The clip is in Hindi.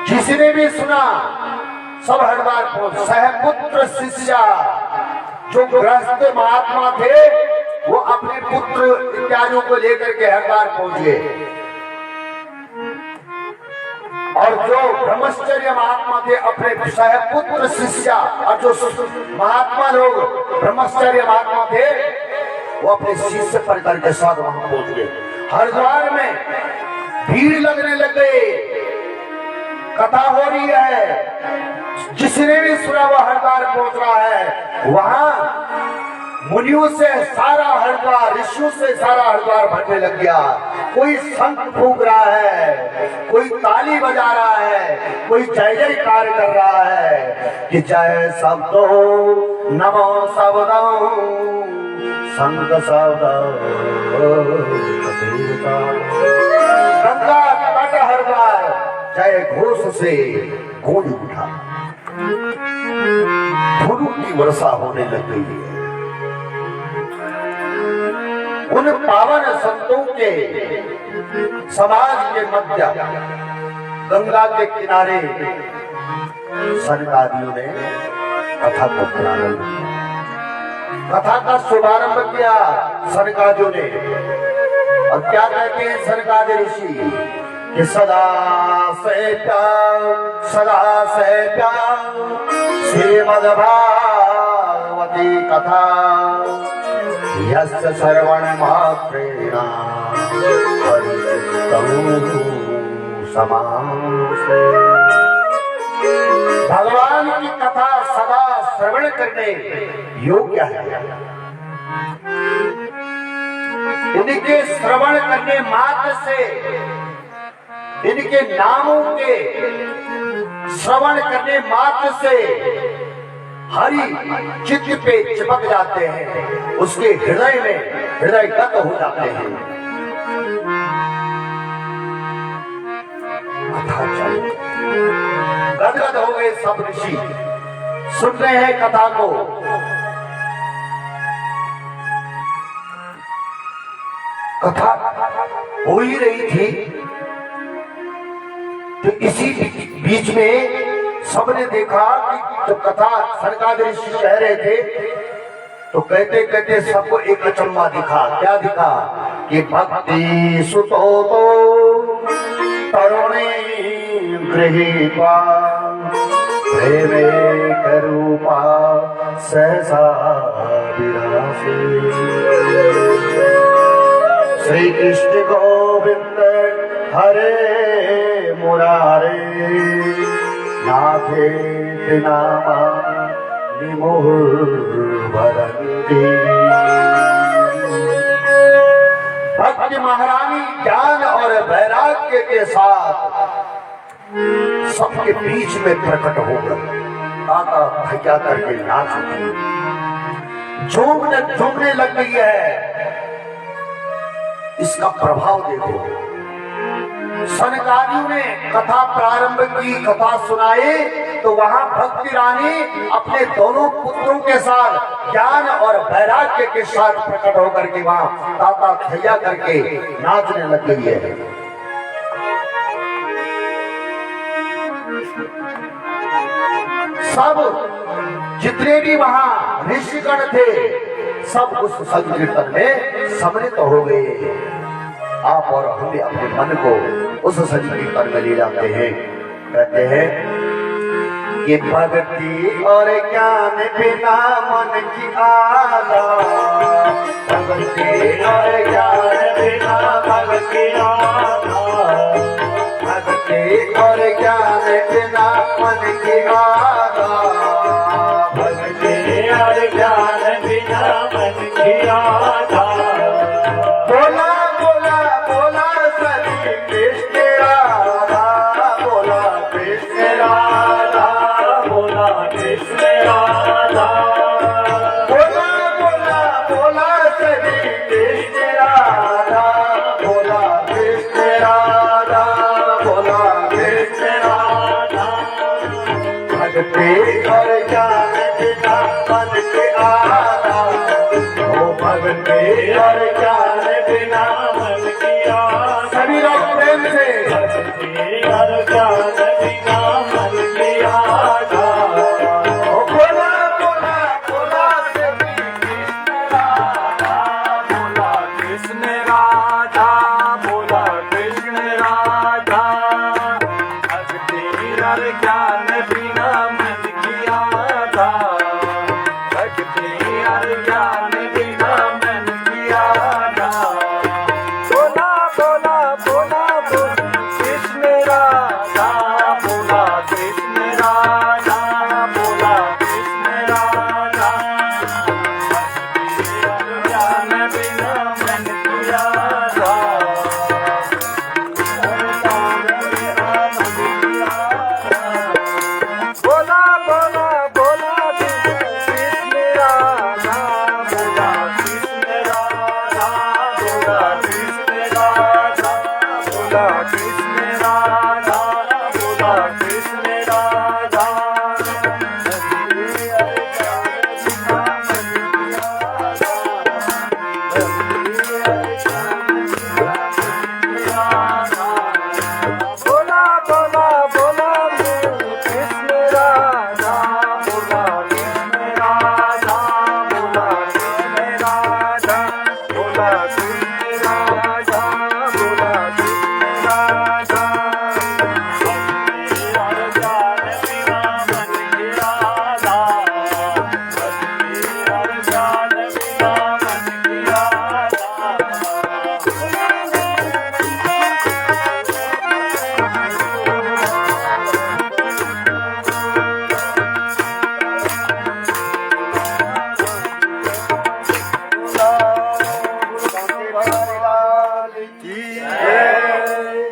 जिसने भी सुना सब हरिद्वार पहुंच। सहपुत्र शिष्या, जो गृहस्थ महात्मा थे वो अपने पुत्र इत्यादियों को लेकर के हरिद्वार पहुंच गए, और जो ब्रह्मचर्य महात्मा थे अपने सहपुत्र शिष्या, और जो महात्मा लोग ब्रह्मचर्य महात्मा थे वो अपने शिष्य परिकर के साथ वहां पहुंच गए। हरिद्वार में भीड़ लगने लग गई, कथा हो रही है, जिसने भी सुना वो हरिद्वार पहुंच रहा है। वहां मुनियों से सारा हरिद्वार, ऋषियों से सारा हरिद्वार भरने लग गया। कोई शंख फूंक रहा है, कोई ताली बजा रहा है, कोई जय जयकार कर रहा है कि जय शब्दो नमो शब्दो संत शब्दो। गंगा तट हरिद्वार जय घोष से गूंज उठा, फूलों की वर्षा होने लग गई है। उन पावन संतों के समाज के मध्य गंगा के किनारे सनकादियों ने कथा को प्रारंभ किया, कथा का शुभारंभ किया सनकादियों ने। और क्या कहते हैं सनकादि ऋषि कि सदा से प्यार श्रीमद् भागवती कथा यस्य श्रवण मात्रेण समासे। भगवान की कथा सदा श्रवण करने योग्य है। इनके श्रवण करने मात्र से, इनके नामों के श्रवण करने मात्र से हरि चित्त पे चिपक जाते हैं, उसके हृदय में हृदयगत हो जाते हैं। कथा चल गदगद हो गए सब ऋषि, सुन रहे हैं कथा को। कथा हो ही रही थी तो इसी बीच में सबने देखा कि जो कथा सनकादि ऋषि कह रहे थे तो कहते कहते सबको एक अचंबा दिखा। क्या दिखा कि भक्ति सुतो तो तरुणी गृहीत्वा प्रेमे करूपा सहसा विरासे। श्री कृष्ण गोविंद हरे मुरारे नाथे नामा निमुहुर्वरन्ति। भक्ति महारानी ज्ञान और वैराग्य के साथ सबके बीच में प्रकट होकर ताता थैया करके नाच उठी, झूमने लग गई है। इसका प्रभाव देखो, सनकादियों ने कथा प्रारंभ की, कथा सुनाई तो वहां भक्ति रानी अपने दोनों पुत्रों के साथ ज्ञान और वैराग्य के साथ प्रकट होकर के वहां ताता थैया करके नाचने लग गई है। सब जितने भी वहां ऋषिगण थे सब उस संकीर्तन में सम्मिलित हो गए। आप और हमें अपने मन को उस संकीर्तन में ले जाते हैं। कहते हैं कि भक्ति और ज्ञान बिना मन की आला, भक्ति और ज्ञान बिना मन की आला, भक्ति और ज्ञान बिना मन की आला, भक्ति और ज्ञान बिना मन की आला। बोला और ज्ञान बिना मन के आला, ओ भक्ति और ज्ञान बिना मन की आला। सभी लोग प्रेम से भक्ति और ज्ञान